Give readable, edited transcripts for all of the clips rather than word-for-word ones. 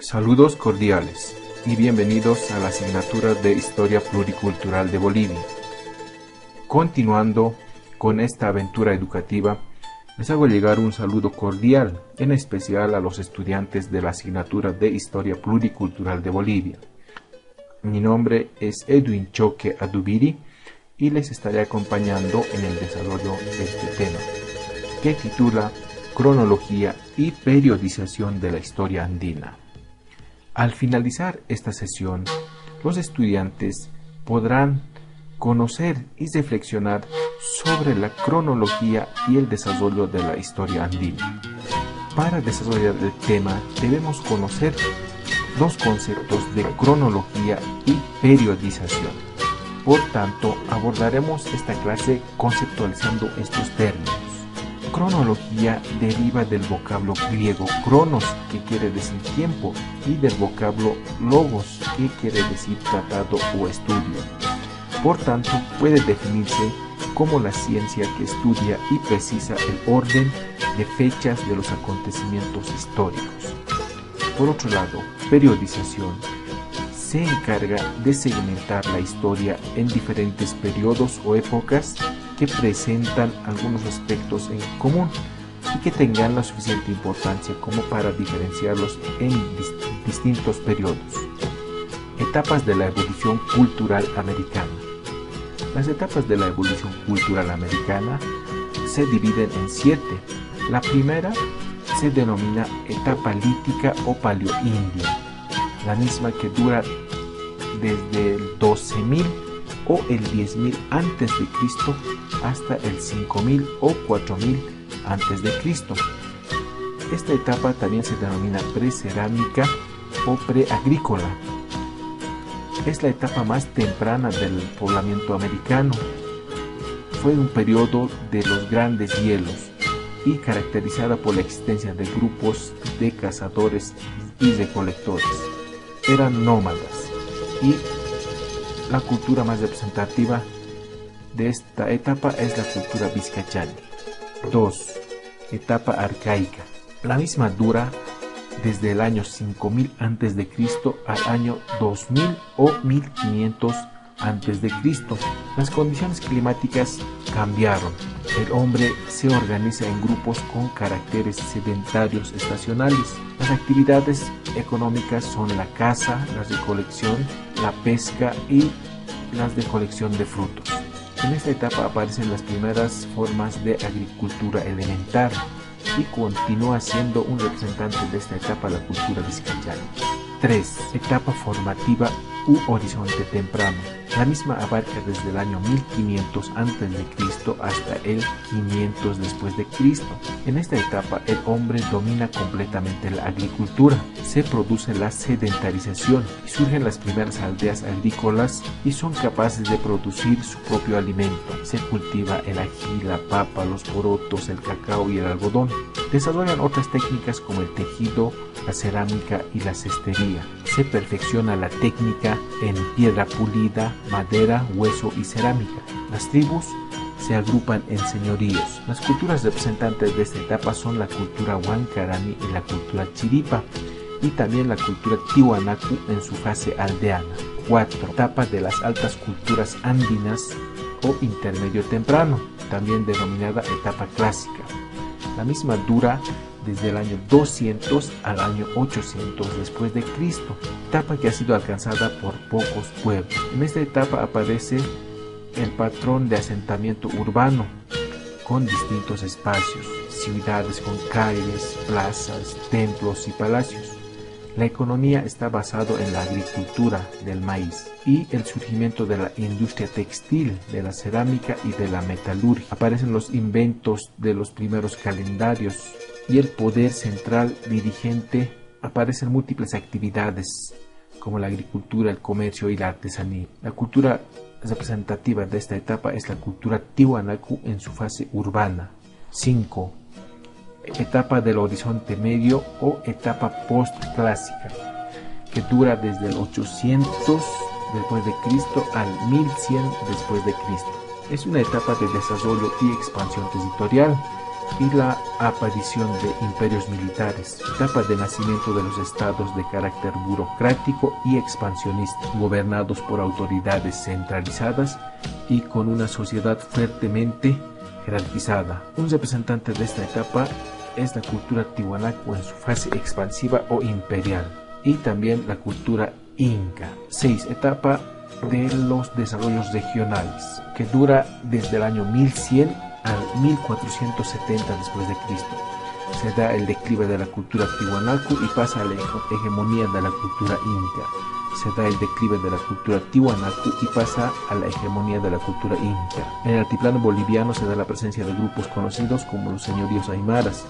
Saludos cordiales y bienvenidos a la asignatura de Historia Pluricultural de Bolivia. Continuando con esta aventura educativa, les hago llegar un saludo cordial, en especial a los estudiantes de la asignatura de Historia Pluricultural de Bolivia. Mi nombre es Edwin Choque Adubiri y les estaré acompañando en el desarrollo de este tema, que titula Cronología y periodización de la historia andina. Al finalizar esta sesión, los estudiantes podrán conocer y reflexionar sobre la cronología y el desarrollo de la historia andina. Para desarrollar el tema debemos conocer los conceptos de cronología y periodización. Por tanto, abordaremos esta clase conceptualizando estos términos. Cronología deriva del vocablo griego cronos, que quiere decir tiempo, y del vocablo logos, que quiere decir tratado o estudio. Por tanto, puede definirse como la ciencia que estudia y precisa el orden de fechas de los acontecimientos históricos. Por otro lado, periodización se encarga de segmentar la historia en diferentes periodos o épocas que presentan algunos aspectos en común y que tengan la suficiente importancia como para diferenciarlos en distintos periodos. Etapas de la evolución cultural americana. Las etapas de la evolución cultural americana se dividen en 7. La primera se denomina etapa lítica o paleoindia, la misma que dura desde el 12.000 o el 10.000 antes de Cristo hasta el 5.000 o 4.000 antes de Cristo. Esta etapa también se denomina precerámica o preagrícola. Es la etapa más temprana del poblamiento americano. Fue un periodo de los grandes hielos y caracterizada por la existencia de grupos de cazadores y recolectores. Eran nómadas y la cultura más representativa de esta etapa es la cultura vizcachana. 2. Etapa arcaica. La misma dura desde el año 5000 a.C. al año 2000 o 1500 a.C. Las condiciones climáticas cambiaron. El hombre se organiza en grupos con caracteres sedentarios estacionales. Las actividades económicas son la caza, la recolección, la pesca y las de colección de frutos. En esta etapa aparecen las primeras formas de agricultura elemental y continúa siendo un representante de esta etapa la cultura vizcachana. 3. Etapa formativa u horizonte temprano. La misma abarca desde el año 1500 a.C. hasta el 500 después de Cristo. En esta etapa el hombre domina completamente la agricultura. Se produce la sedentarización y surgen las primeras aldeas agrícolas y son capaces de producir su propio alimento. Se cultiva el ají, la papa, los porotos, el cacao y el algodón. Desarrollan otras técnicas como el tejido, la cerámica y la cestería. Se perfecciona la técnica en piedra pulida, madera, hueso y cerámica. Las tribus se agrupan en señoríos. Las culturas representantes de esta etapa son la cultura Huancarani y la cultura Chiripa, y también la cultura Tiwanaku en su fase aldeana. 4. Etapa de las altas culturas andinas o intermedio temprano, también denominada etapa clásica. La misma dura desde el año 200 al año 800 después de Cristo, etapa que ha sido alcanzada por pocos pueblos. En esta etapa aparece el patrón de asentamiento urbano con distintos espacios, ciudades con calles, plazas, templos y palacios. La economía está basada en la agricultura del maíz y el surgimiento de la industria textil, de la cerámica y de la metalurgia. Aparecen los inventos de los primeros calendarios y el poder central dirigente. Aparecen múltiples actividades como la agricultura, el comercio y la artesanía. La cultura representativa de esta etapa es la cultura Tiwanaku en su fase urbana. 5. Etapa del horizonte medio o etapa postclásica, que dura desde el 800 después de Cristo al 1100 después de Cristo. Es una etapa de desarrollo y expansión territorial y la aparición de imperios militares, etapa de nacimiento de los estados de carácter burocrático y expansionista, gobernados por autoridades centralizadas y con una sociedad fuertemente jerarquizada. Un representante de esta etapa es la cultura tiwanaku en su fase expansiva o imperial, y también la cultura inca. 6. Etapa de los desarrollos regionales, que dura desde el año 1100 al 1470 después de Cristo. Se da el declive de la cultura tiwanaku y pasa a la hegemonía de la cultura inca. Se da el declive de la cultura tiwanaku y pasa a la hegemonía de la cultura inca. En el altiplano boliviano se da la presencia de grupos conocidos como los señoríos aymaras,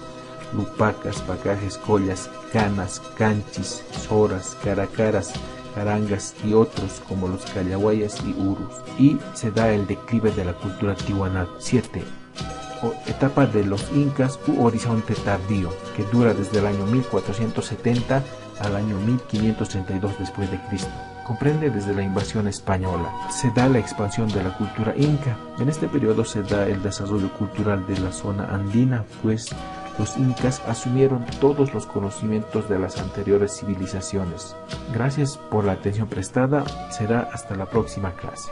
lupacas, pacajes, collas, canas, canchis, soras, caracaras, carangas y otros como los callahuayas y urus. Y se da el declive de la cultura tiwanaku. 7. Etapa de los incas u horizonte tardío, que dura desde el año 1470 al año 1532 después de Cristo. Comprende desde la invasión española. Se da la expansión de la cultura inca. En este periodo se da el desarrollo cultural de la zona andina, pues los incas asumieron todos los conocimientos de las anteriores civilizaciones. Gracias por la atención prestada. Será hasta la próxima clase.